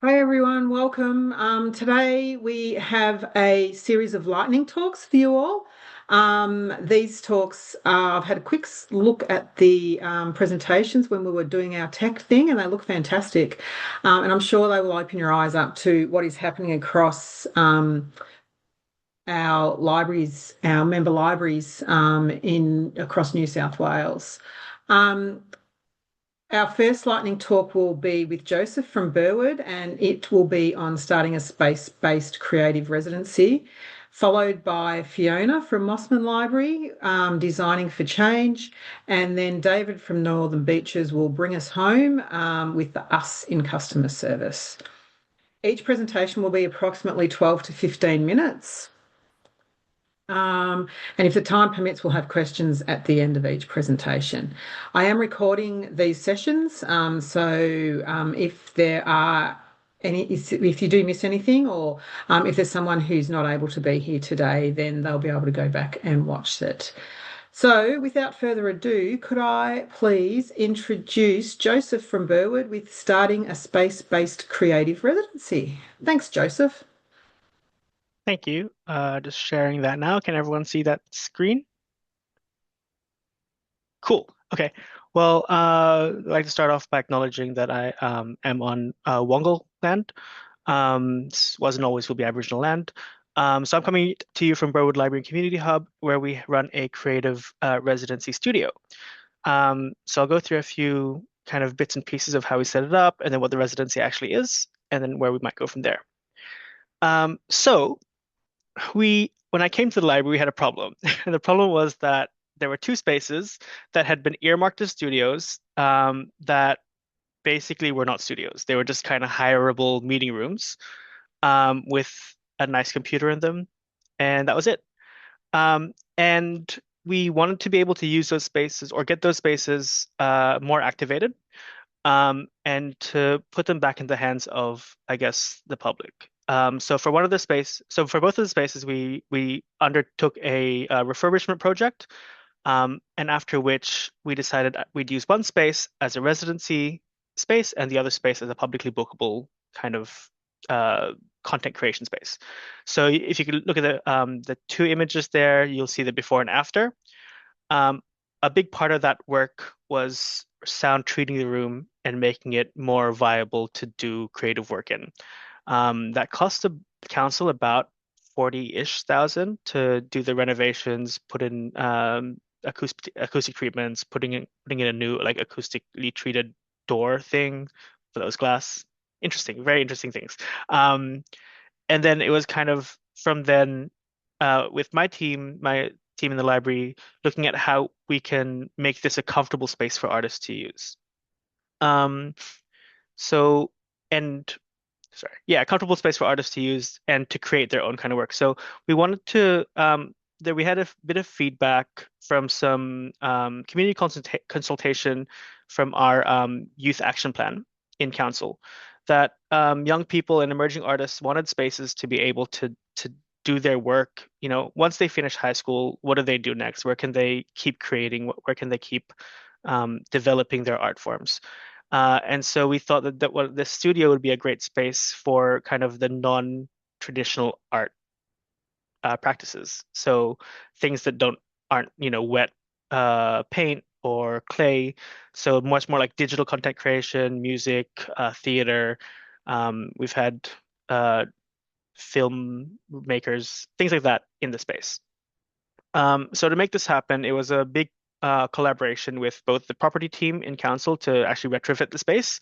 Hi everyone, welcome. Today we have a series of lightning talks for you all. These talks, I've had a quick look at the presentations when we were doing our tech thing, and they look fantastic. And I'm sure they will open your eyes up to what is happening across our libraries, our member libraries in across New South Wales. Um, our first lightning talk will be with Joseph from Burwood, and it will be on starting a space-based creative residency, followed by Fiona from Mosman Library, designing for change, and then David from Northern Beaches will bring us home with the us in customer service. Each presentation will be approximately 12 to 15 minutes. Um, and if the time permits, we'll have questions at the end of each presentation. I am recording these sessions, so if there are if you do miss anything, or if there's someone who's not able to be here today, then they'll be able to go back and watch it. So, without further ado, could I please introduce Joseph from Burwood with starting a space-based creative residency? Thanks, Joseph. Thank you. Just sharing that now. Can everyone see that screen? Cool. Okay. Well, I'd like to start off by acknowledging that I am on Wongal land. This wasn't always will be Aboriginal land. So I'm coming to you from Burwood Library and Community Hub, where we run a creative residency studio. So I'll go through a few kind of bits and pieces of how we set it up, and then what the residency actually is, and then where we might go from there. So when I came to the library, we had a problem. And the problem was that there were two spaces that had been earmarked as studios that basically were not studios. They were just kind of hireable meeting rooms with a nice computer in them, and that was it. And we wanted to be able to use those spaces or get those spaces more activated and to put them back in the hands of, I guess, the public. So for both of the spaces, we undertook a refurbishment project, and after which we decided we'd use one space as a residency space and the other space as a publicly bookable kind of uh, content creation space. So if you could look at the two images there, you'll see the before and after. Um, a big part of that work was sound treating the room and making it more viable to do creative work in. That cost the council about 40-ish thousand to do the renovations, put in acoustic treatments, putting in a new like acoustically treated door thing for those glass. Interesting, very interesting things. Um, and then it was kind of from then with my team in the library looking at how we can make this a comfortable space for artists to use. Um, so and sorry, yeah, a comfortable space for artists to use and to create their own kind of work. So we wanted to that we had a bit of feedback from some community consultation from our youth action plan in council that young people and emerging artists wanted spaces to be able to do their work. You know, once they finish high school, what do they do next? Where can they keep creating? Where can they keep developing their art forms? And so we thought that what the studio would be a great space for kind of the non-traditional art practices. So things that don't aren't, wet paint or clay. So much more like digital content creation, music, theater. We've had uh, film makers, things like that in the space. So to make this happen, it was a big collaboration with both the property team in council to actually retrofit the space,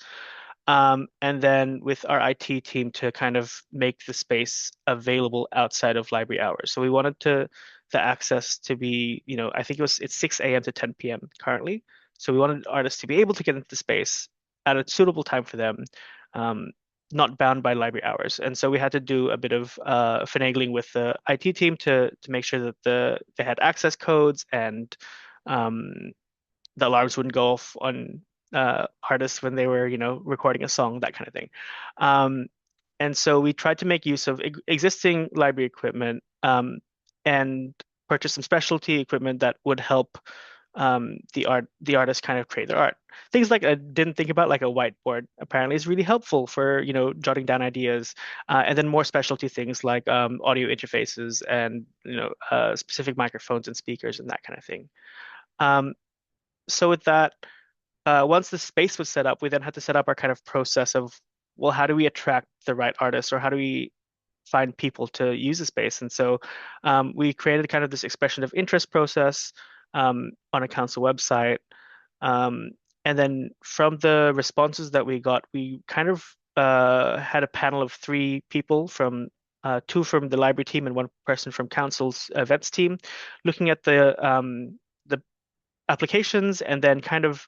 and then with our IT team to kind of make the space available outside of library hours. So we wanted the access to be, I think it's 6 a.m. to 10 p.m. currently. So we wanted artists to be able to get into the space at a suitable time for them, um, not bound by library hours. And so we had to do a bit of finagling with the IT team to make sure that they had access codes and um, the alarms wouldn't go off on artists when they were, recording a song, that kind of thing. Um, and so we tried to make use of existing library equipment and purchase some specialty equipment that would help the artists kind of create their art. Things like I didn't think about, like a whiteboard, apparently is really helpful for, jotting down ideas. And then more specialty things like audio interfaces and, specific microphones and speakers and that kind of thing. Um, so with that, once the space was set up, we then had to set up our kind of process of, well, how do we attract the right artists, or how do we find people to use the space? And so we created kind of this expression of interest process on a council website. Um, and then from the responses that we got, we kind of had a panel of three people two from the library team and one person from council's events team, looking at the applications and then kind of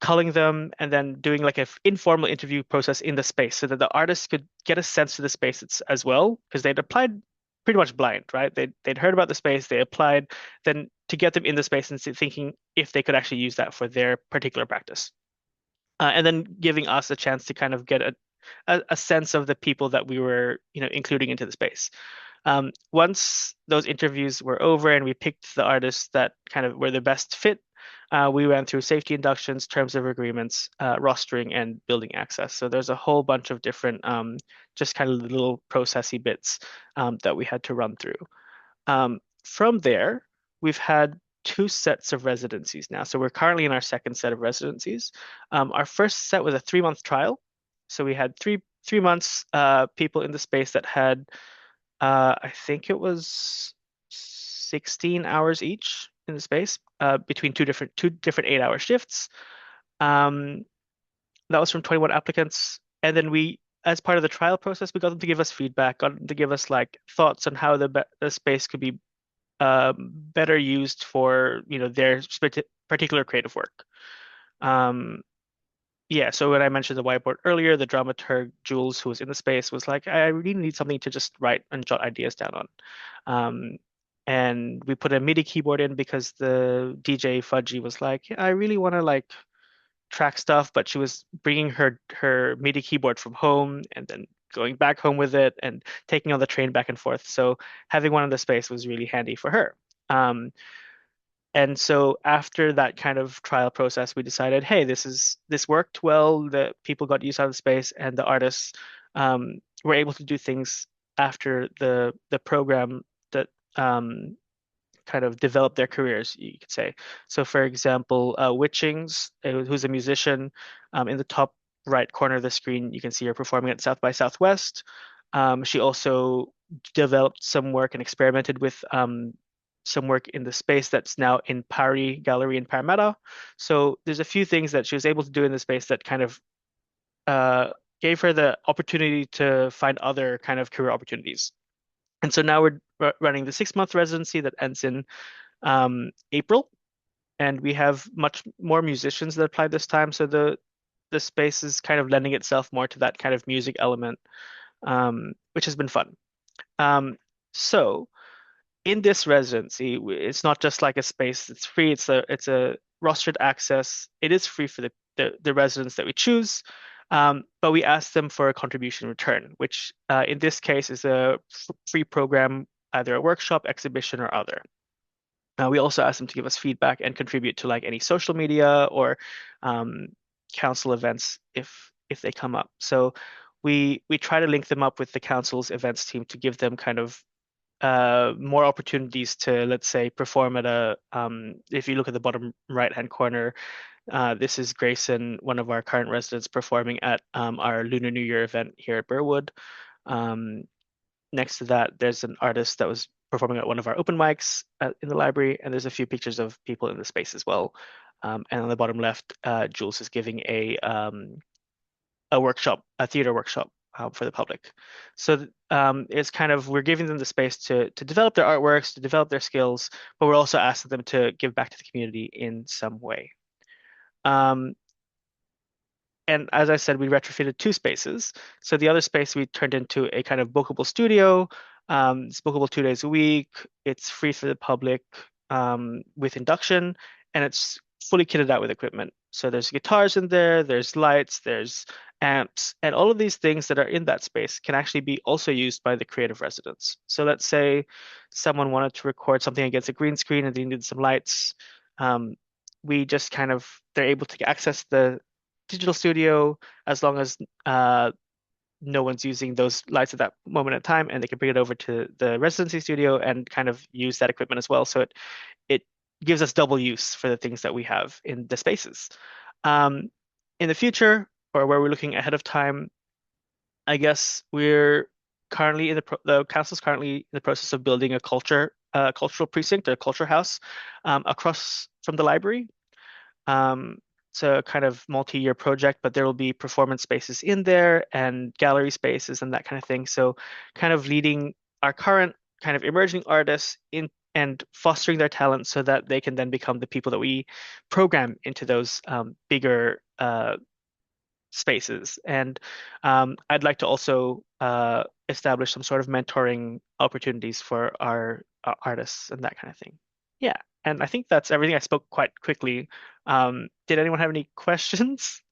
culling them and then doing like an informal interview process in the space so that the artists could get a sense of the space as well, because they'd applied pretty much blind, right? They'd heard about the space, they applied, then to get them in the space and thinking if they could actually use that for their particular practice. And then giving us a chance to kind of get a sense of the people that we were, including into the space. Once those interviews were over and we picked the artists that kind of were the best fit, we went through safety inductions, terms of agreements, rostering, and building access. So there's a whole bunch of different, just kind of little processy bits that we had to run through. From there, we've had two sets of residencies now. So we're currently in our second set of residencies. Our first set was a 3-month trial. So we had three months people in the space that had I think it was 16 hours each in the space between two different 8-hour shifts. Um, that was from 21 applicants, and then as part of the trial process, we got them to give us feedback, got them to give us like thoughts on how the space could be better used for their particular creative work. Um, yeah, so when I mentioned the whiteboard earlier, the dramaturg Jules, who was in the space, was like, I really need something to just write and jot ideas down on. Um, and we put a MIDI keyboard in because the DJ Fudgy was like, "Yeah, I really want to like track stuff," but she was bringing her MIDI keyboard from home and then going back home with it and taking on the train back and forth. So having one in the space was really handy for her. And so after that kind of trial process, we decided, hey, this worked well. The people got use out of the space, and the artists were able to do things after the program that kind of developed their careers, you could say. So, for example, Witchings, who's a musician, in the top right corner of the screen, you can see her performing at South by Southwest. She also developed some work and experimented with some work in the space that's now in Pari Gallery in Parramatta. So there's a few things that she was able to do in the space that kind of gave her the opportunity to find other kind of career opportunities. And so now we're running the 6-month residency that ends in April, and we have much more musicians that apply this time. So the space is kind of lending itself more to that kind of music element, which has been fun. So in this residency, it's not just like a space that's free. It's a rostered access. It is free for the residents that we choose, but we ask them for a contribution return, which in this case is a free program, either a workshop, exhibition, or other. We also ask them to give us feedback and contribute to like any social media or council events if they come up. So we try to link them up with the council's events team to give them kind of more opportunities to, let's say, perform at if you look at the bottom right-hand corner, this is Grayson, one of our current residents, performing at our Lunar New Year event here at Burwood. Next to that, there's an artist that was performing at one of our open mics in the library, and there's a few pictures of people in the space as well. And on the bottom left, Jules is giving a workshop, a theater workshop for the public. So it's kind of, we're giving them the space to develop their artworks, to develop their skills, but we're also asking them to give back to the community in some way. Um, and as I said, we retrofitted two spaces. So the other space we turned into a kind of bookable studio. It's bookable 2 days a week. It's free for the public with induction, and it's fully kitted out with equipment. So there's guitars in there, there's lights, there's amps, and all of these things that are in that space can actually be also used by the creative residents. So let's say someone wanted to record something against a green screen and they needed some lights. Um, we just kind of they're able to access the digital studio as long as no one's using those lights at that moment in time, and they can bring it over to the residency studio and kind of use that equipment as well. So it gives us double use for the things that we have in the spaces. Um, in the future, or where we're looking ahead of time, I guess we're currently in the council's currently in the process of building a cultural precinct, a culture house, across from the library. Um, it's a kind of multi-year project, but there will be performance spaces in there and gallery spaces and that kind of thing. So kind of leading our current kind of emerging artists in and fostering their talent so that they can then become the people that we program into those bigger spaces. And I'd like to also establish some sort of mentoring opportunities for our artists and that kind of thing. Yeah, and I think that's everything. I spoke quite quickly. Did anyone have any questions?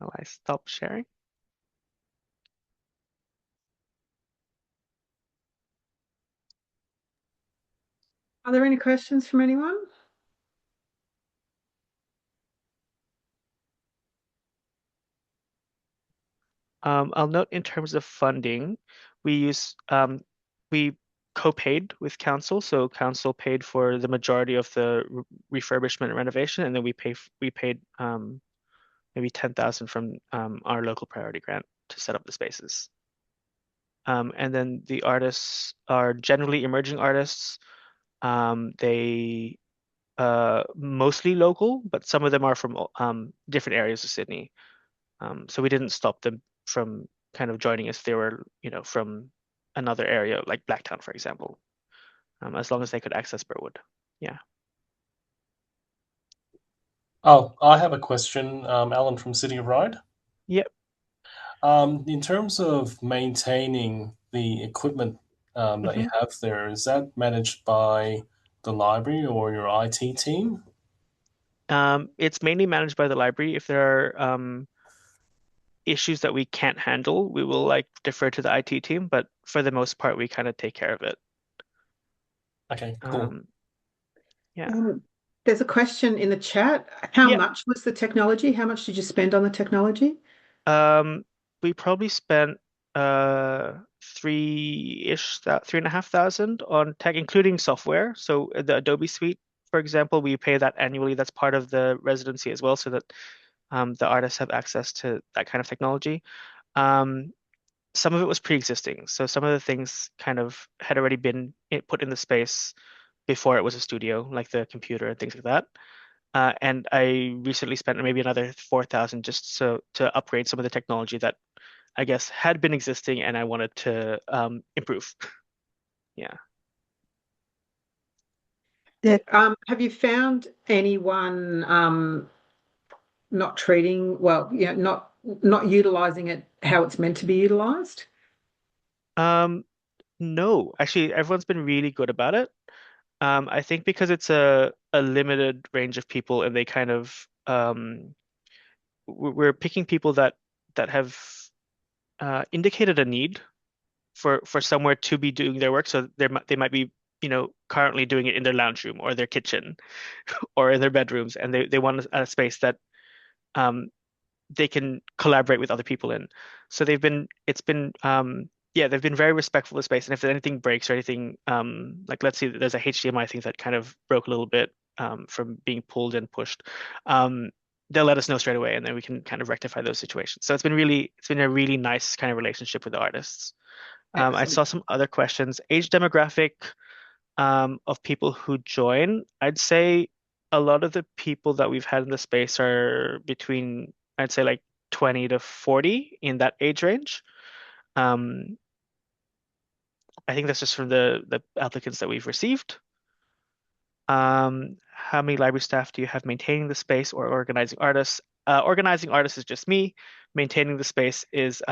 Oh, I stopped sharing. Are there any questions from anyone? I'll note in terms of funding, we use we co-paid with council, so council paid for the majority of the refurbishment and renovation, and then we paid maybe 10,000 from our local priority grant to set up the spaces. And then the artists are generally emerging artists. They mostly local, but some of them are from different areas of Sydney. So we didn't stop them from kind of joining us if they were, from another area like Blacktown, for example, as long as they could access Burwood. Yeah. Oh, I have a question, Alan from City of Ride. Yep. In terms of maintaining the equipment that you hmm have there, is that managed by the library or your IT team? It's mainly managed by the library. If there are issues that we can't handle, we will like defer to the IT team, but for the most part, we kind of take care of it. Okay, cool. Um, yeah. Um, there's a question in the chat. How Yeah. much was the technology? How much did you spend on the technology? Um, we probably spent three-ish, that 3,500 on tech, including software. So the Adobe Suite, for example, we pay that annually. That's part of the residency as well, so that the artists have access to that kind of technology. Um, some of it was pre-existing, so some of the things kind of had already been put in the space before it was a studio, like the computer and things like that. And I recently spent maybe another 4,000 just so to upgrade some of the technology that I guess had been existing and I wanted to improve. Yeah. Have you found anyone not treating, well, not utilizing it how it's meant to be utilized? Um, no, actually, everyone's been really good about it. I think because it's a limited range of people and they kind of we're picking people that have indicated a need for somewhere to be doing their work. So they might be, currently doing it in their lounge room or their kitchen or in their bedrooms, and they want a space that um, they can collaborate with other people in. So it's been, yeah, they've been very respectful of the space. And if anything breaks or anything, like let's say that there's a HDMI thing that kind of broke a little bit from being pulled and pushed, um, they'll let us know straight away, and then we can kind of rectify those situations. So it's been a really nice kind of relationship with the artists. I Excellent. saw some other questions. Age demographic of people who join, I'd say a lot of the people that we've had in the space are between, I'd say like 20 to 40 in that age range. Um, I think that's just from the applicants that we've received. How many library staff do you have maintaining the space or organizing artists? Organizing artists is just me. Maintaining the space is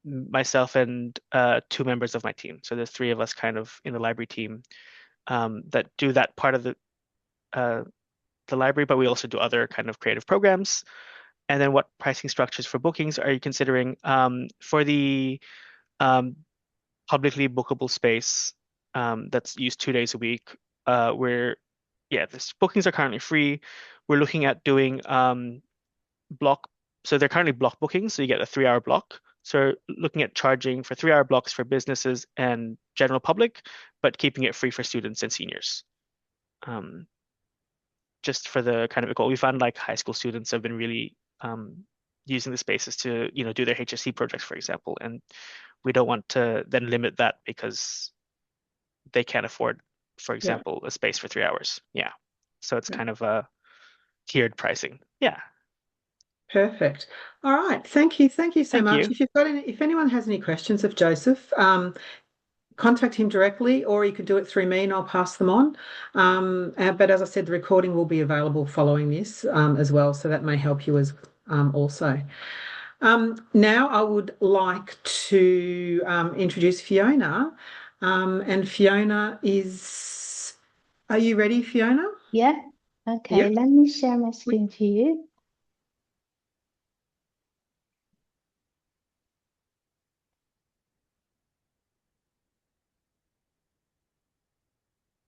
myself and two members of my team. So there's three of us kind of in the library team that do that part of uh, the library, but we also do other kind of creative programs. And then what pricing structures for bookings are you considering? For the um, publicly bookable space that's used 2 days a week, we're yeah, the bookings are currently free. We're looking at doing block. So they're currently block bookings, so you get a 3 hour block. So looking at charging for 3 hour blocks for businesses and general public, but keeping it free for students and seniors. Um, just for the kind of goal. We found like high school students have been really using the spaces to, do their HSC projects, for example, and we don't want to then limit that because they can't afford, for Yeah. example, a space for 3 hours. Yeah. So it's Yeah. kind of a tiered pricing. Yeah. Perfect. All right. Thank you. Thank you so Thank much. you. If anyone has any questions of Joseph, contact him directly, or you could do it through me and I'll pass them on. But as I said, the recording will be available following this as well, so that may help you as also. Now I would like to introduce Fiona. And Fiona is, are you ready, Fiona? Yeah. Okay, Yep. let me share my screen to you.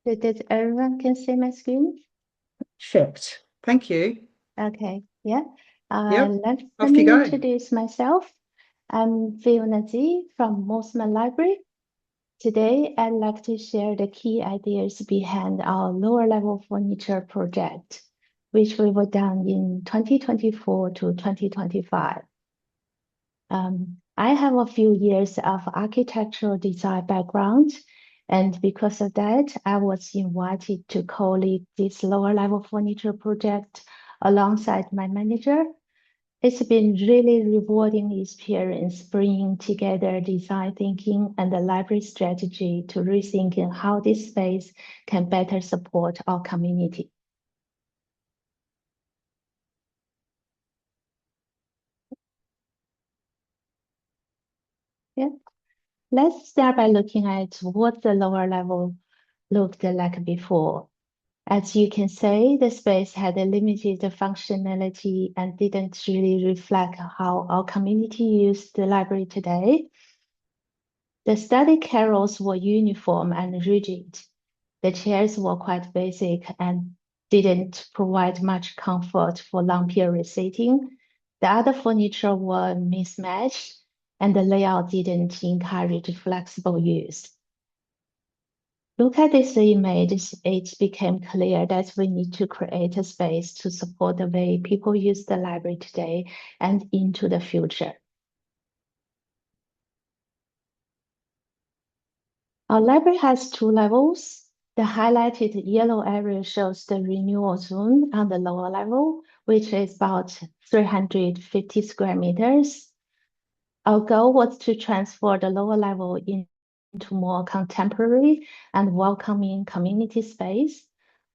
Did everyone can see my screen? Perfect. Thank you. Okay, yeah. Yep. Let Off you me go. introduce myself. I'm Fiona Z from Mosman Library. Today, I'd like to share the key ideas behind our lower level furniture project, which we were done in 2024 to 2025. I have a few years of architectural design background, and because of that, I was invited to co-lead this lower level furniture project alongside my manager. It's been really rewarding experience bringing together design thinking and the library strategy to rethinking how this space can better support our community. Yeah. Let's start by looking at what the lower level looked like before. As you can see, the space had a limited functionality and didn't really reflect how our community used the library today. The study carrels were uniform and rigid. The chairs were quite basic and didn't provide much comfort for long period sitting. The other furniture were mismatched and the layout didn't encourage flexible use. Look at this image, it became clear that we need to create a space to support the way people use the library today and into the future. Our library has 2 levels. The highlighted yellow area shows the renewal zone on the lower level, which is about 350 square meters. Our goal was to transfer the lower level into more contemporary and welcoming community space.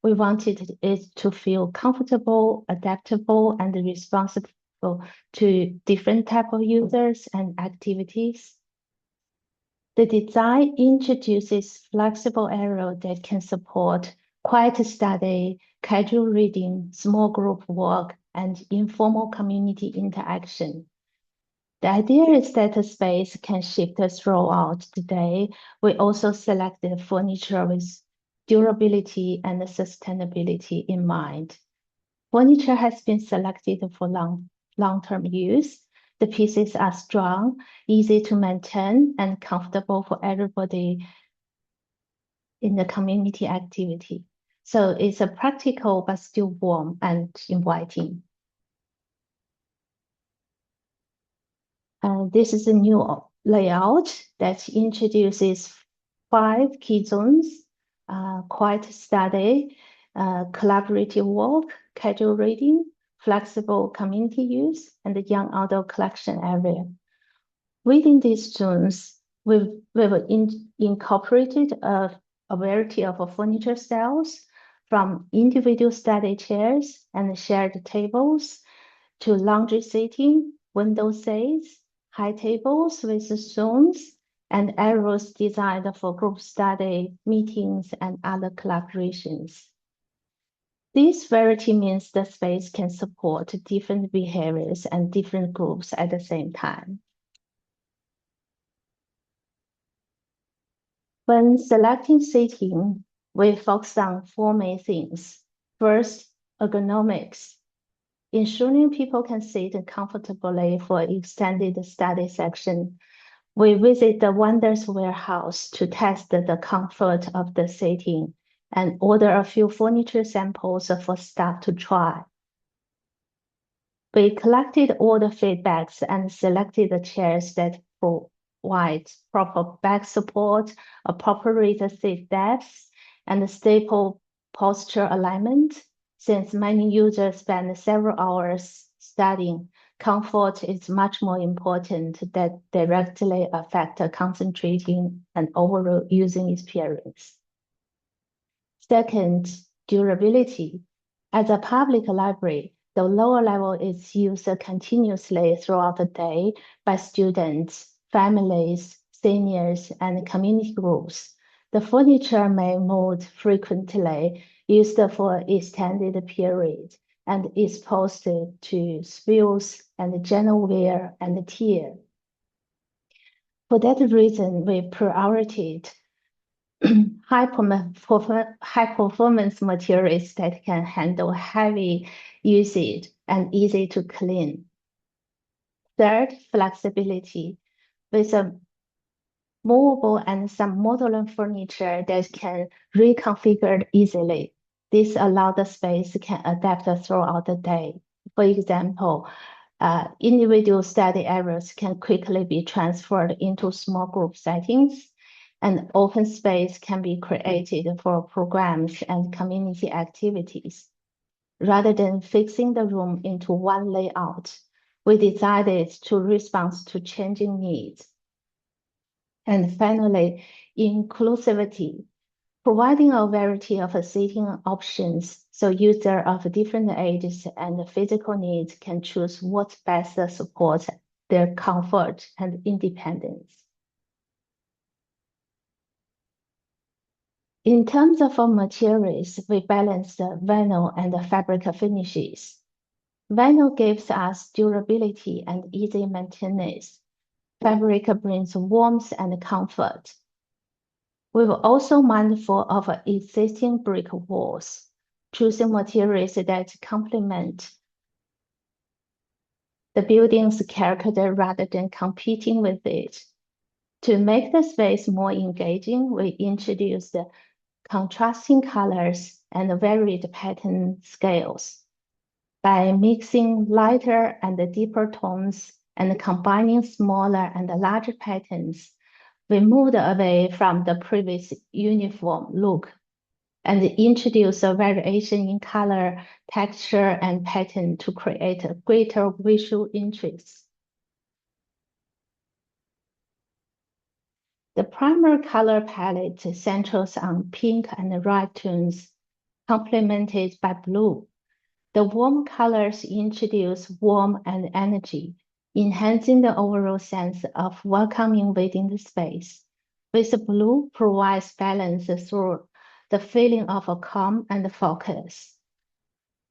We wanted it to feel comfortable, adaptable, and responsive to different type of users and activities. The design introduces flexible area that can support quiet study, casual reading, small group work, and informal community interaction. The idea is that the space can shift throughout the day. We also selected furniture with durability and sustainability in mind. Furniture has been selected for long-term use. The pieces are strong, easy to maintain, and comfortable for everybody in the community activity. So it's a practical but still warm and inviting. This is a new layout that introduces 5 key zones: quiet study, collaborative work, casual reading, flexible community use, and the young adult collection area. Within these zones, we've incorporated a variety of furniture styles, from individual study chairs and shared tables to lounge seating, window seats, high tables with zones, and arrows designed for group study, meetings, and other collaborations. This variety means the space can support different behaviors and different groups at the same time. When selecting seating, we focused on four main things. First, ergonomics, ensuring people can sit comfortably for extended study section. We visit the Wonders Warehouse to test the comfort of the sitting and order a few furniture samples for staff to try. We collected all the feedbacks and selected the chairs that provide proper back support, appropriate seat depth, and stable posture alignment. Since many users spend several hours studying, comfort is much more important that directly affect concentrating and overall using experience. Second, durability. As a public library, the lower level is used continuously throughout the day by students, families, seniors, and community groups. The furniture may move frequently, used for extended period, and exposed to spills and general wear and tear. For that reason, we prioritized high performance materials that can handle heavy usage and easy to clean. Third, flexibility. With a movable and some modular furniture that can reconfigure easily. This allows the space can adapt throughout the day. For example, individual study areas can quickly be transferred into small group settings, and open space can be created for programs and community activities. Rather than fixing the room into one layout, we decided to respond to changing needs. And finally, inclusivity, providing a variety of seating options so users of different ages and physical needs can choose what best supports their comfort and independence. In terms of materials, we balanced vinyl and fabric finishes. Vinyl gives us durability and easy maintenance. Fabric brings warmth and comfort. We were also mindful of existing brick walls, choosing materials that complement the building's character rather than competing with it. To make the space more engaging, we introduced contrasting colors and varied pattern scales. By mixing lighter and deeper tones and combining smaller and larger patterns, we moved away from the previous uniform look and introduced a variation in color, texture, and pattern to create a greater visual interest. The primary color palette centers on pink and red tones, complemented by blue. The warm colors introduce warmth and energy, enhancing the overall sense of welcoming within the space. With the blue provides balance through the feeling of a calm and focus.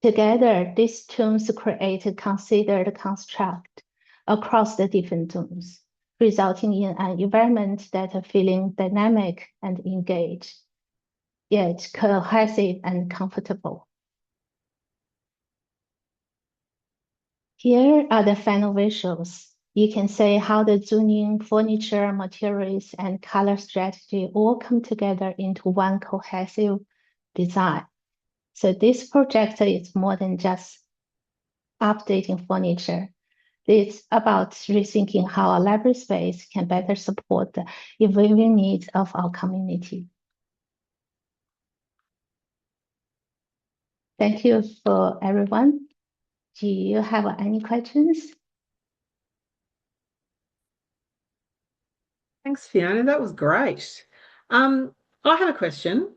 Together, these tones create a considered construct across the different zones, resulting in an environment that feeling dynamic and engaged, yet cohesive and comfortable. Here are the final visuals. You can see how the zoning, furniture, materials, and color strategy all come together into one cohesive design. So this project is more than just updating furniture. It's about rethinking how a library space can better support the evolving needs of our community. Thank you for everyone. Do you have any questions? Thanks, Fiona. That was great. I have a question.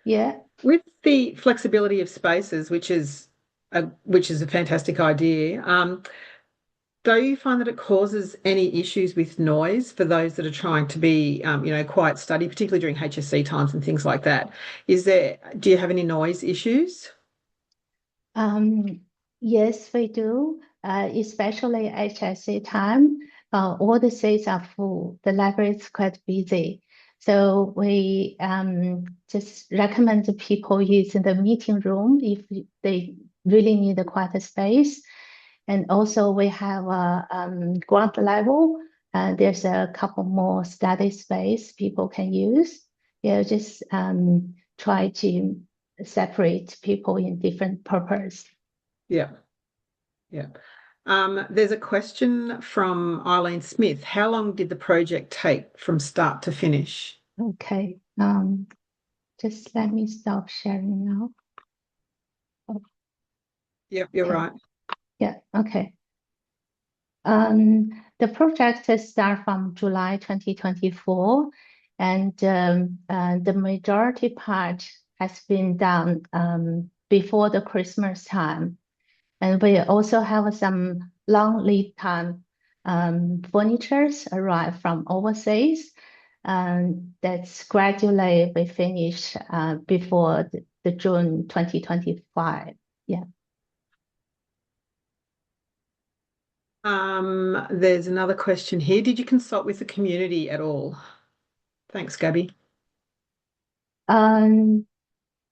Yeah. With the flexibility of spaces, which is a fantastic idea, do you find that it causes any issues with noise for those that are trying to be, quiet study, particularly during HSC times and things like that? Do you have any noise issues? Yes, we do, especially HSC time. All the seats are full. The library is quite busy. So we just recommend the people using the meeting room if they really need a quieter space. And also we have a ground level. There's a couple more study space people can use. Yeah, just try to separate people in different purpose. Yeah. Yeah. There's a question from Eileen Smith. How long did the project take from start to finish? Okay. Just let me stop sharing now. Yep, you're Okay. right. Yeah, okay. The project started from July 2024, and the majority part has been done before the Christmas time. And we also have some long lead time furnitures arrive from overseas. That's gradually we finish before the June 2025. Yeah. There's another question here. Did you consult with the community at all? Thanks, Gabby.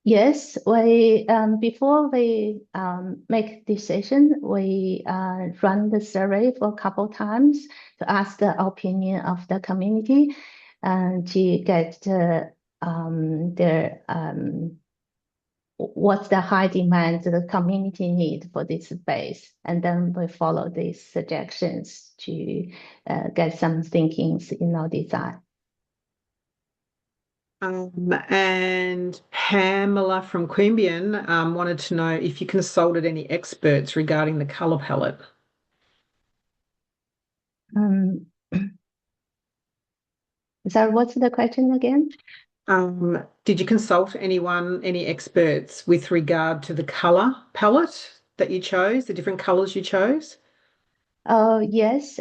Yes, we before we make decision, we run the survey for a couple times to ask the opinion of the community and to get their what's the high demand the community need for this space, and then we follow these suggestions to get some thinkings in our design. And Pamela from Queanbeyan wanted to know if you consulted any experts regarding the colour palette. So what's the question again? Did you consult any experts with regard to the colour palette that you chose, the different colours you chose? Oh, yes.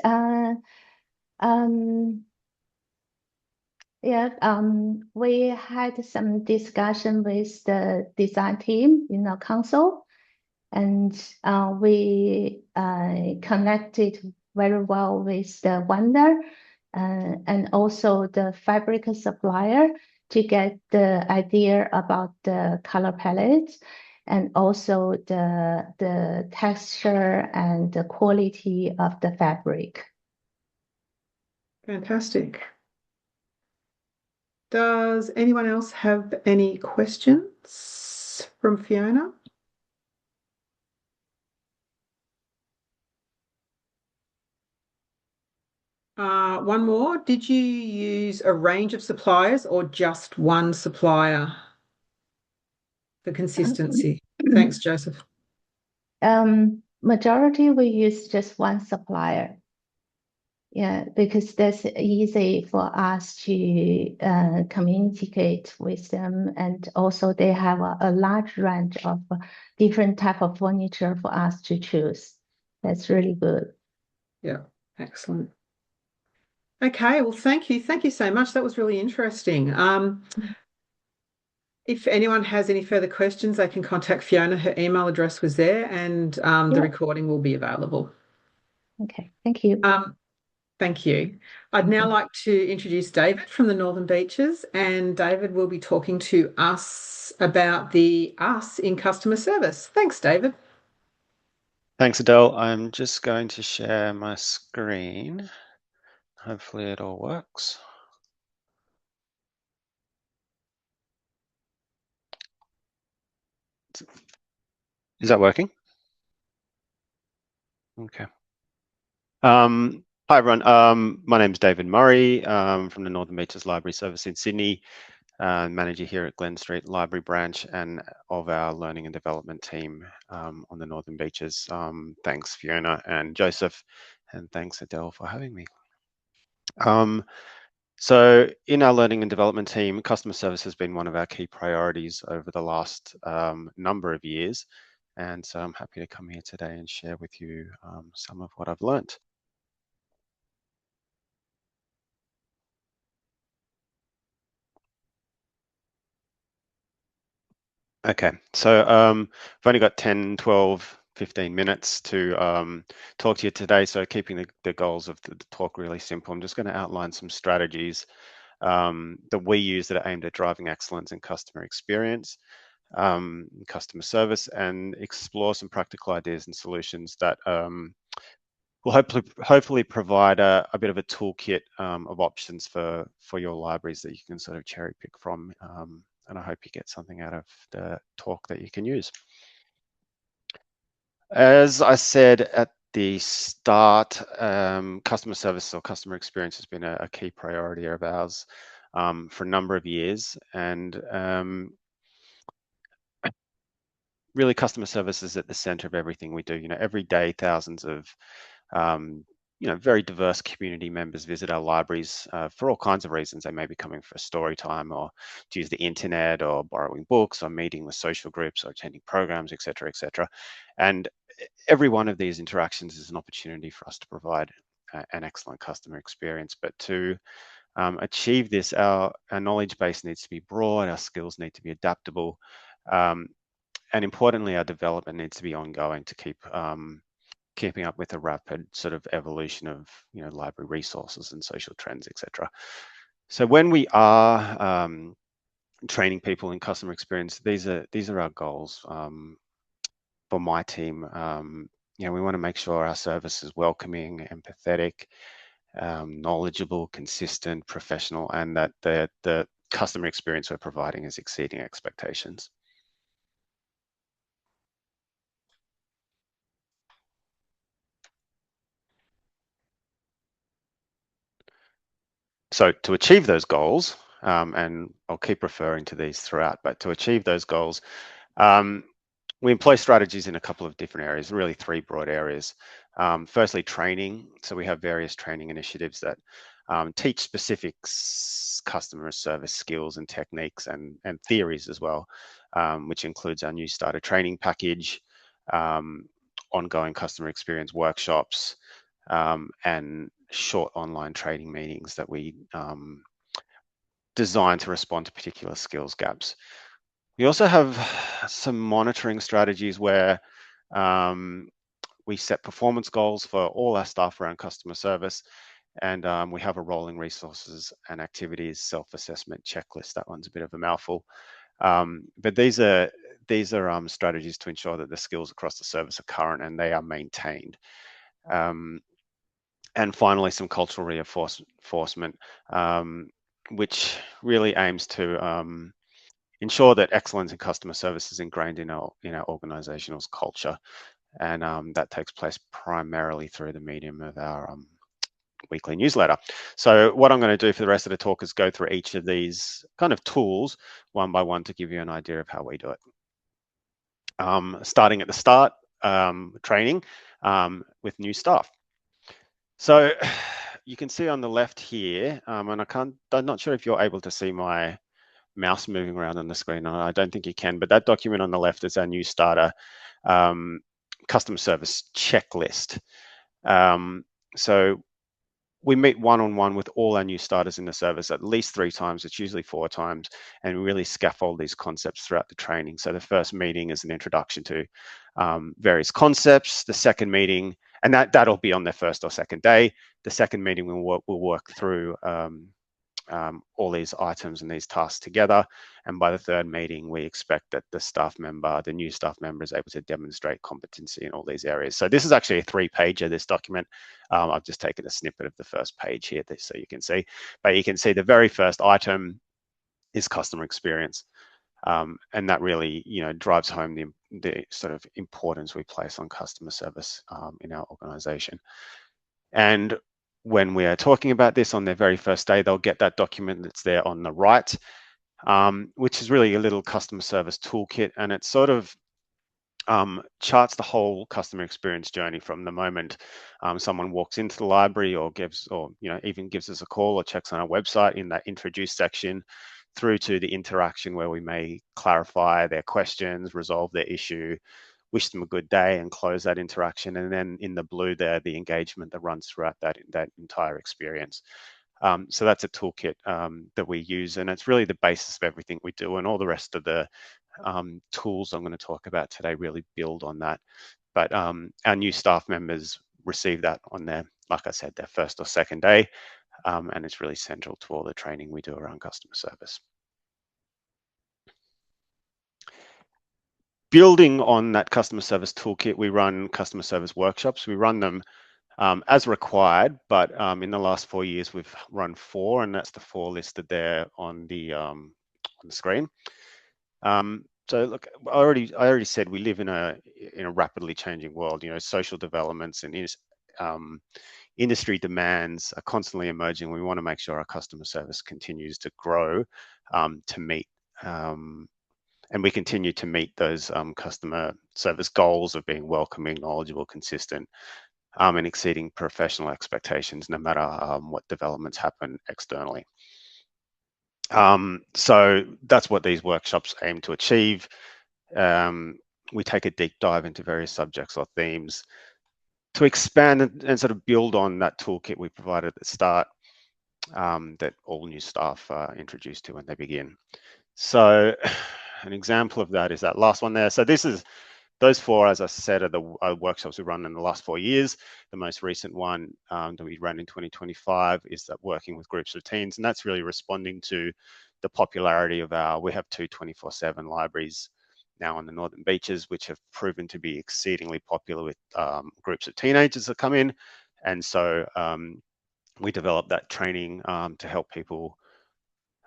Yeah, we had some discussion with the design team in the council, and we connected very well with the vendor and also the fabric supplier to get the idea about the color palette and also the texture and the quality of the fabric. Fantastic. Does anyone else have any questions from Fiona? One more. Did you use a range of suppliers or just one supplier for consistency? Thanks, Joseph. Majority we use just one supplier. Yeah, because that's easy for us to communicate with them, and also they have a large range of different type of furniture for us to choose. That's really good. Yeah, excellent. Okay, well, thank you. Thank you so much. That was really interesting. If anyone has any further questions, they can contact Fiona. Her email address was there, and the recording will be available. Okay, thank you. Thank you. I'd now like to introduce David from the Northern Beaches, and David will be talking to us about the us in customer service. Thanks, David. Thanks, Adele. I'm just going to share my screen. Hopefully it all works. Is that working? Okay. Hi, everyone. My name is David Murray from the Northern Beaches Library Service in Sydney, manager here at Glen Street Library Branch and of our learning and development team on the Northern Beaches. Thanks, Fiona and Joseph, and thanks, Adele, for having me. So in our learning and development team, customer service has been one of our key priorities over the last number of years. And so I'm happy to come here today and share with you some of what I've learnt. Okay, so I've only got 10, 12, 15 minutes to talk to you today. So keeping the goals of the talk really simple, I'm just going to outline some strategies that we use that are aimed at driving excellence in customer experience, customer service, and explore some practical ideas and solutions that will hopefully provide a bit of a toolkit of options for your libraries that you can sort of cherry pick from. And I hope you get something out of the talk that you can use. As I said at the start, customer service or customer experience has been a key priority of ours for a number of years. And really, customer service is at the center of everything we do. Every day, thousands of very diverse community members visit our libraries for all kinds of reasons. They may be coming for a story time, or to use the internet, or borrowing books, or meeting with social groups, or attending programs, etc., etc. And every one of these interactions is an opportunity for us to provide an excellent customer experience. But to achieve this, our knowledge base needs to be broad, our skills need to be adaptable, and importantly, our development needs to be ongoing to keep keeping up with the rapid sort of evolution of library resources and social trends, etc. So when we are training people in customer experience, these are our goals for my team. We want to make sure our service is welcoming, empathetic, knowledgeable, consistent, professional, and that the customer experience we're providing is exceeding expectations. So to achieve those goals, and I'll keep referring to these throughout, but to achieve those goals, we employ strategies in a couple of different areas, really three broad areas. Firstly, training. So we have various training initiatives that teach specific customer service skills and techniques and theories as well, which includes our new starter training package, ongoing customer experience workshops, and short online training meetings that we design to respond to particular skills gaps. We also have some monitoring strategies where we set performance goals for all our staff around customer service, and we have a rolling resources and activities self-assessment checklist. That one's a bit of a mouthful, but these are strategies to ensure that the skills across the service are current and they are maintained. And finally, some cultural reinforcement, which really aims to ensure that excellence in customer service is ingrained in our organizational culture, and that takes place primarily through the medium of our weekly newsletter. So what I'm going to do for the rest of the talk is go through each of these kind of tools one by one to give you an idea of how we do it. Starting at the start, training with new staff. So you can see on the left here, and I'm not sure if you're able to see my mouse moving around on the screen. I don't think you can, but that document on the left is our new starter customer service checklist. So we meet one-on-one with all our new starters in the service at least 3 times. It's usually 4 times, and we really scaffold these concepts throughout the training. So the first meeting is an introduction to various concepts. The second meeting, and that'll be on their first or second day. The second meeting we'll work through all these items and these tasks together. And by the third meeting, we expect that the new staff member is able to demonstrate competency in all these areas. So this is actually a 3-pager, this document. I've just taken a snippet of the first page here so you can see. But you can see the very first item is customer experience. And that really, drives home the sort of importance we place on customer service in our organization. And when we are talking about this on their very first day, they'll get that document that's there on the right, which is really a little customer service toolkit, and it sort of charts the whole customer experience journey from the moment someone walks into the library or even gives us a call or checks on our website in that introduce section, through to the interaction where we may clarify their questions, resolve their issue, wish them a good day, and close that interaction. And then in the blue there, the engagement that runs throughout that entire experience. So that's a toolkit that we use, and it's really the basis of everything we do, and all the rest of the tools I'm going to talk about today really build on that. But our new staff members receive that on their, like I said, their first or second day. and it's really central to all the training we do around customer service. Building on that customer service toolkit, we run customer service workshops. We run them as required, but in the last 4 years, we've run 4, and that's the 4 listed there on the screen. So look, I already said we live in a rapidly changing world. You know, social developments and industry demands are constantly emerging. We want to make sure our customer service continues to grow to meet and we continue to meet those customer service goals of being welcoming, knowledgeable, consistent, and exceeding professional expectations, no matter what developments happen externally. So that's what these workshops aim to achieve. We take a deep dive into various subjects or themes to expand and sort of build on that toolkit we provided at the start that all new staff are introduced to when they begin. So an example of that is that last one there. So this is those 4, as I said, are the workshops we run in the last 4 years. The most recent one that we ran in 2025 is that working with groups of teens, and that's really responding to the popularity of we have 2 24/7 libraries now on the Northern Beaches, which have proven to be exceedingly popular with groups of teenagers that come in. And so we developed that training to help people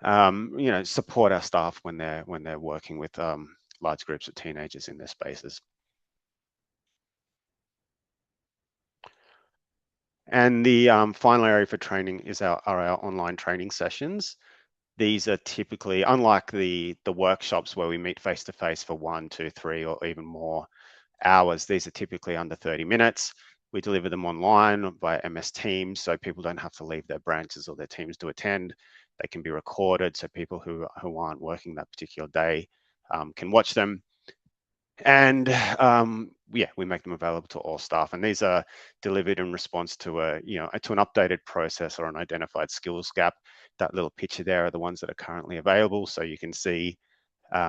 you know, support our staff when they're working with large groups of teenagers in their spaces. And the final area for training is our online training sessions. These are typically, unlike the workshops where we meet face to face for 1, 2, 3, or even more hours, these are typically under 30 minutes. We deliver them online by MS Teams, so people don't have to leave their branches or their teams to attend. They can be recorded, so people who aren't working that particular day can watch them. And yeah, we make them available to all staff, and these are delivered in response to an updated process or an identified skills gap. That little picture there are the ones that are currently available, so you can see we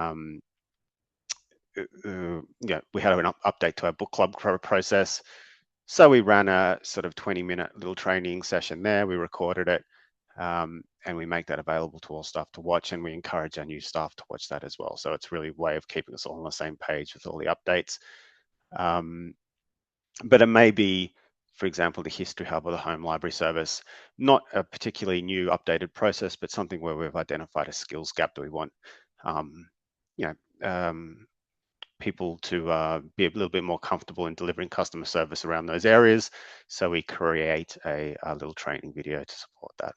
had an update to our book club process. So we ran a sort of 20-minute little training session there. We recorded it, and we make that available to all staff to watch, and we encourage our new staff to watch that as well. So it's really a way of keeping us all on the same page with all the updates. But it may be, for example, the History Hub or the Home Library Service, not a particularly new updated process, but something where we've identified a skills gap that we want people to be a little bit more comfortable in delivering customer service around those areas. So we create a little training video to support that.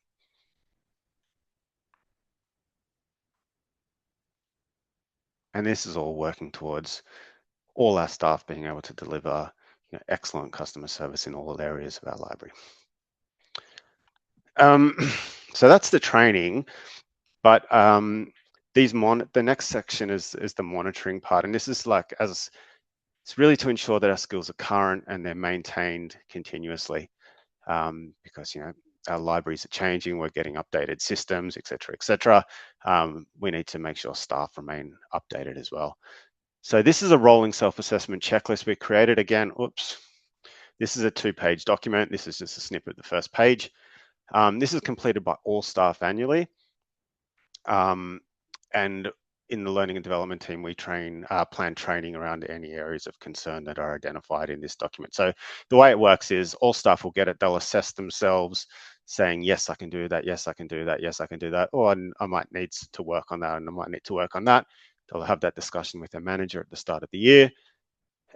And this is all working towards all our staff being able to deliver excellent customer service in all areas of our library. So that's the training, but the next section is the monitoring part, and this is it's really to ensure that our skills are current and they're maintained continuously, because our libraries are changing, we're getting updated systems, etc., etc. We need to make sure staff remain updated as well. So this is a rolling self-assessment checklist we created again. Oops. This is a 2-page document. This is just a snippet of the first page. This is completed by all staff annually. And in the learning and development team, we plan training around any areas of concern that are identified in this document. So the way it works is all staff will get it. They'll assess themselves saying, yes, I can do that. Yes, I can do that. Yes, I can do that. Or I might need to work on that, and I might need to work on that. They'll have that discussion with their manager at the start of the year,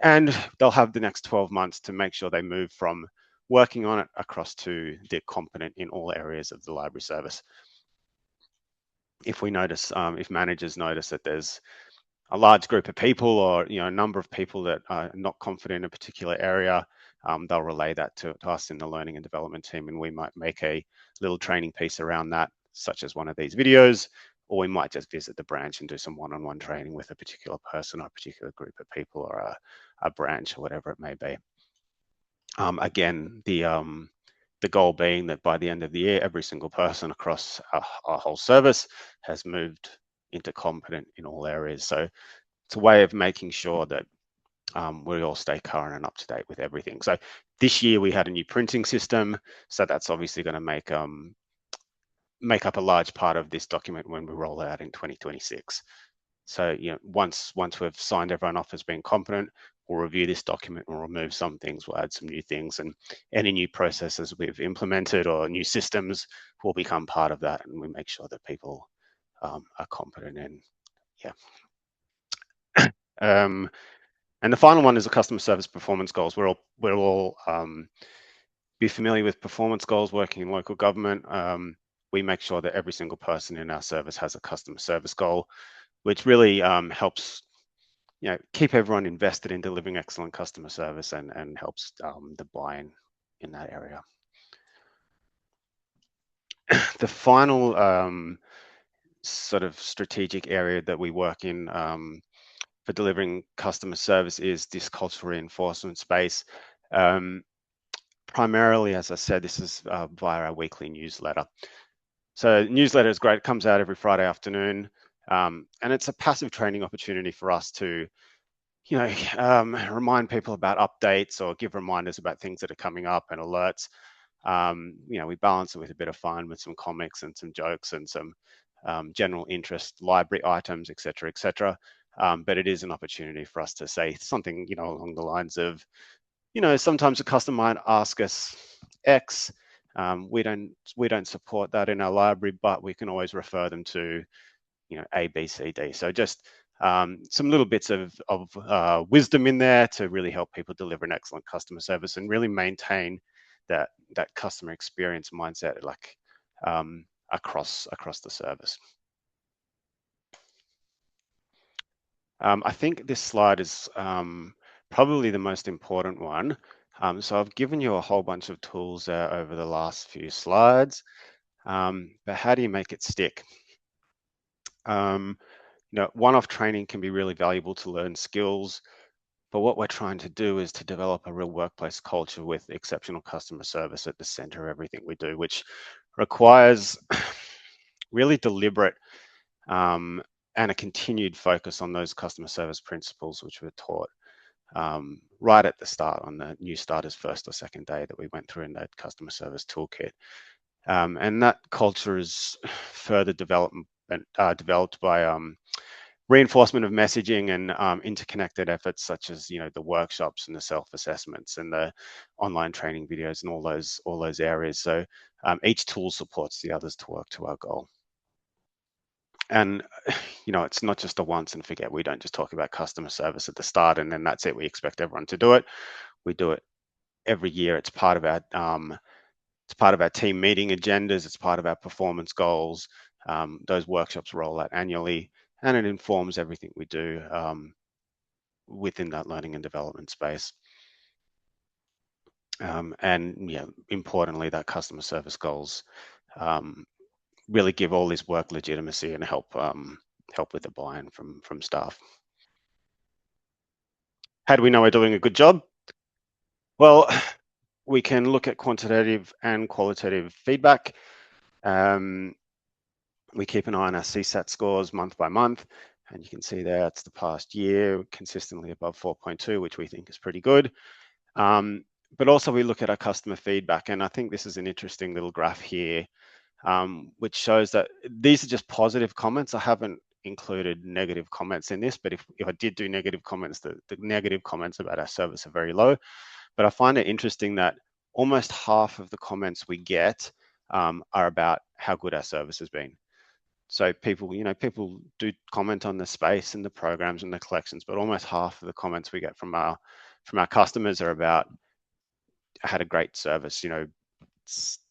and they'll have the next 12 months to make sure they move from working on it across to they're competent in all areas of the library service. If we notice, if managers notice that there's a large group of people or a number of people that are not confident in a particular area, they'll relay that to us in the learning and development team, and we might make a little training piece around that, such as one of these videos, or we might just visit the branch and do some one-on-one training with a particular person or a particular group of people or a branch or whatever it may be. Again, the goal being that by the end of the year, every single person across our whole service has moved into competent in all areas. So it's a way of making sure that we all stay current and up to date with everything. So This year we had a new printing system, so that's obviously going to make up a large part of this document when we roll it out in 2026. So, once we've signed everyone off as being competent, we'll review this document, we'll remove some things, we'll add some new things, and any new processes we've implemented or new systems will become part of that, and we make sure that people are competent in. And the final one is the customer service performance goals. We're all be familiar with performance goals working in local government. We make sure that every single person in our service has a customer service goal, which really helps keep everyone invested in delivering excellent customer service and helps the buy-in in that area. The final sort of strategic area that we work in for delivering customer service is this cultural reinforcement space. Primarily, as I said, this is via our weekly newsletter. So newsletter is great. It comes out every Friday afternoon, and it's a passive training opportunity for us to, remind people about updates or give reminders about things that are coming up and alerts. We balance it with a bit of fun, with some comics and some jokes and some general interest library items, etc., etc. But it is an opportunity for us to say something, along the lines of, sometimes a customer might ask us X. We don't support that in our library, but we can always refer them to, A, B, C, D. So just some little bits of wisdom in there to really help people deliver an excellent customer service and really maintain that customer experience mindset, across the service. I think this slide is probably the most important one. So I've given you a whole bunch of tools there over the last few slides, but how do you make it stick? One-off training can be really valuable to learn skills, but what we're trying to do is to develop a real workplace culture with exceptional customer service at the center of everything we do, which requires really deliberate and a continued focus on those customer service principles which were taught right at the start on the new starters first or second day that we went through in that customer service toolkit. And that culture is further developed by reinforcement of messaging and interconnected efforts such as the workshops and the self-assessments and the online training videos and all those areas. So each tool supports the others to work to our goal. And it's not just a once and forget. We don't just talk about customer service at the start and then that's it. We expect everyone to do it. We do it every year. It's part of our team meeting agendas. It's part of our performance goals. Those workshops roll out annually, and it informs everything we do within that learning and development space. Importantly, that customer service goals really give all this work legitimacy and help with the buy-in from staff. How do we know we're doing a good job? Well, we can look at quantitative and qualitative feedback. We keep an eye on our CSAT scores month by month, and you can see there it's the past year consistently above 4.2, which we think is pretty good. But also we look at our customer feedback, and I think this is an interesting little graph here, which shows that these are just positive comments. I haven't included negative comments in this, but if I did do negative comments, the negative comments about our service are very low. But I find it interesting that almost half of the comments we get are about how good our service has been. So people do comment on the space and the programs and the collections, but almost half of the comments we get from our customers are about, I had a great service.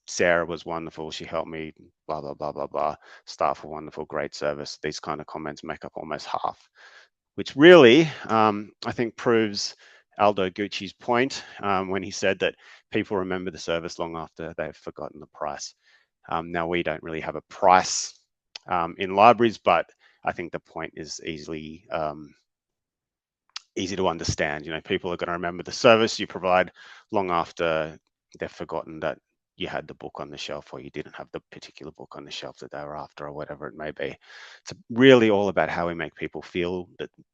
Sarah was wonderful. She helped me, blah, blah, blah, blah, blah. Staff were wonderful, great service. These kind of comments make up almost half, which really, I think proves Aldo Gucci's point when he said that people remember the service long after they've forgotten the price. Now, we don't really have a price in libraries, but I think the point is easy to understand. People are going to remember the service you provide long after they've forgotten that you had the book on the shelf or you didn't have the particular book on the shelf that they were after or whatever it may be. It's really all about how we make people feel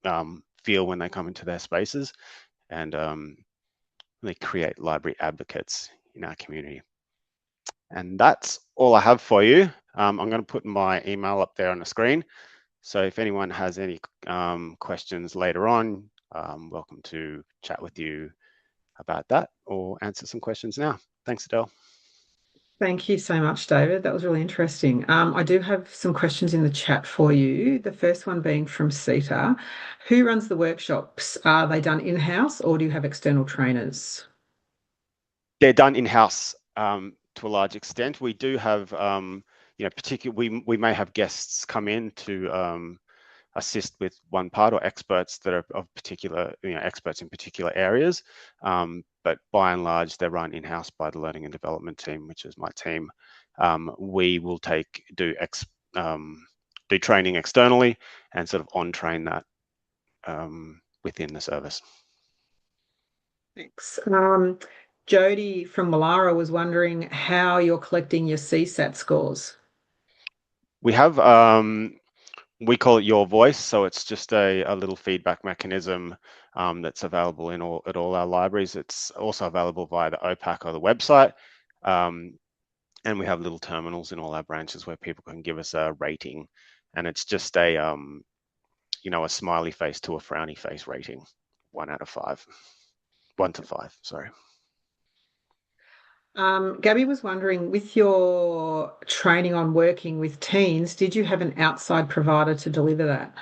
when they come into their spaces. And really create library advocates in our community. And that's all I have for you. I'm going to put my email up there on the screen. So if anyone has any questions later on, welcome to chat with you about that or answer some questions now. Thanks, Adele. Thank you so much, David. That was really interesting. I do have some questions in the chat for you. The first one being from Sita. Who runs the workshops? Are they done in-house or do you have external trainers? They're done in-house to a large extent. We do have, particularly we may have guests come in to assist with one part or experts that are of particular, experts in particular areas. But by and large, they're run in-house by the learning and development team, which is my team. We will do training externally and sort of on-train that within the service. Thanks. Jody from Malara was wondering how you're collecting your CSAT scores. We have we call it Your Voice, so it's just a little feedback mechanism that's available at all our libraries. It's also available via the OPAC or the website, and we have little terminals in all our branches where people can give us a rating, and it's just a smiley face to a frowny face rating, 1 out of 5, 1 to 5. Sorry. Gabby was wondering, with your training on working with teens, did you have an outside provider to deliver that?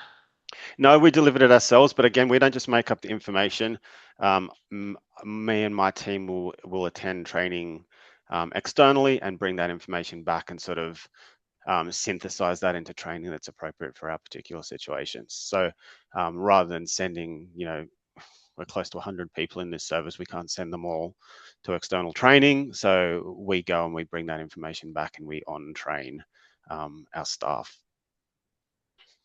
No, we delivered it ourselves, but again, we don't just make up the information. Me and my team will attend training externally and bring that information back and sort of synthesize that into training that's appropriate for our particular situations. So rather than sending, we're close to 100 people in this service, we can't send them all to external training. So we go and we bring that information back and we on-train our staff.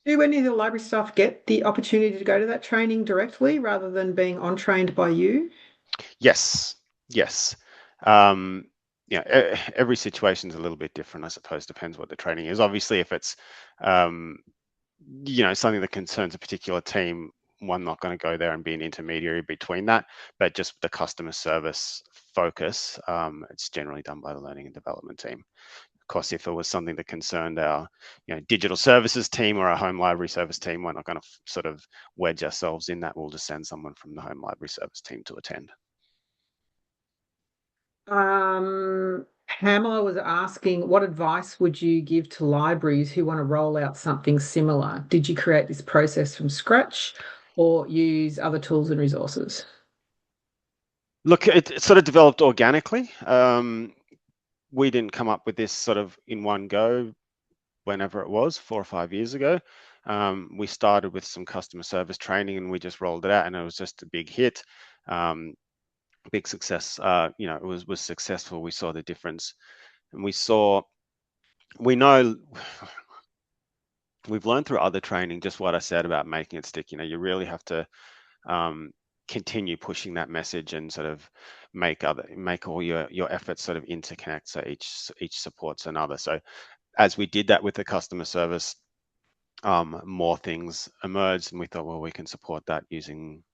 Do any of the library staff get the opportunity to go to that training directly rather than being on-trained by you? Yes. Every situation is a little bit different, I suppose. Depends what the training is. Obviously, if it's something that concerns a particular team, I'm not going to go there and be an intermediary between that. But just the customer service focus, it's generally done by the learning and development team. Of course, if it was something that concerned our digital services team or our home library service team, we're not going to sort of wedge ourselves in that. We'll just send someone from the home library service team to attend. Pamela was asking, what advice would you give to libraries who want to roll out something similar? Did you create this process from scratch or use other tools and resources? Look, it sort of developed organically. We didn't come up with this sort of in one go, whenever it was, 4 or 5 years ago. We started with some customer service training and we just rolled it out, and it was just a big hit. Big success. It was successful. We saw the difference, and we know we've learned through other training just what I said about making it stick. You really have to continue pushing that message and sort of make all your efforts sort of interconnect, so each supports another. So as we did that with the customer service, more things emerged, and we thought, well, we can support that using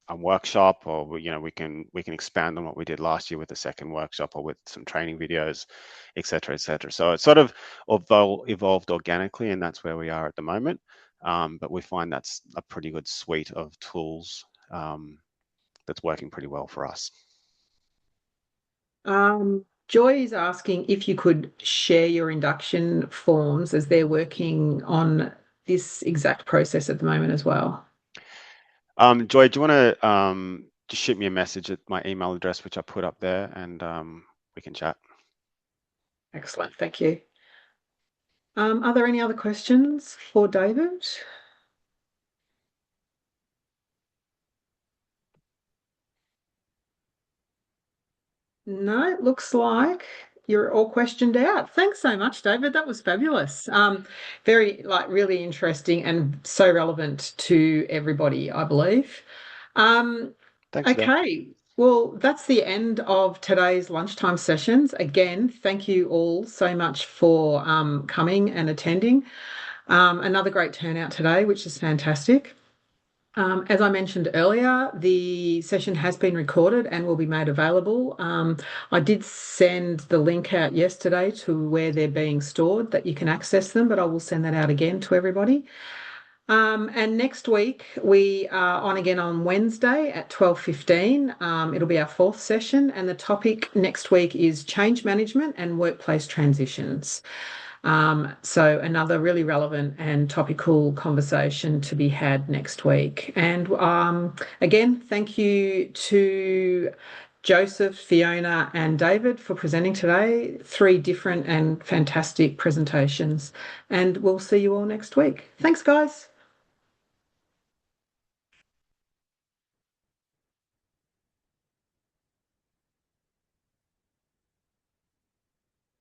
a workshop, or we can expand on what we did last year with the second workshop, or with some training videos, etc., etc. So it sort of evolved organically, and that's where we are at the moment. But we find that's a pretty good suite of tools that's working pretty well for us. Joy is asking if you could share your induction forms, as they're working on this exact process at the moment as well. Joy, do you want to just shoot me a message at my email address, which I put up there, and we can chat. Excellent, thank you. Are there any other questions for David? No, it looks like you're all questioned out. Thanks so much, David. That was fabulous. Very, really interesting and so relevant to everybody, I believe. Thanks. Okay. Well, that's the end of today's lunchtime sessions. Again, thank you all so much for coming and attending. Another great turnout today, which is fantastic. As I mentioned earlier, the session has been recorded and will be made available. I did send the link out yesterday to where they're being stored, that you can access them, but I will send that out again to everybody. And next week we are on again on Wednesday at 12:15. It'll be our 4th session, and the topic next week is change management and workplace transitions. So another really relevant and topical conversation to be had next week. And again, thank you to Joseph, Fiona, and David for presenting today. 3 different and fantastic presentations. And we'll see you all next week. Thanks, guys.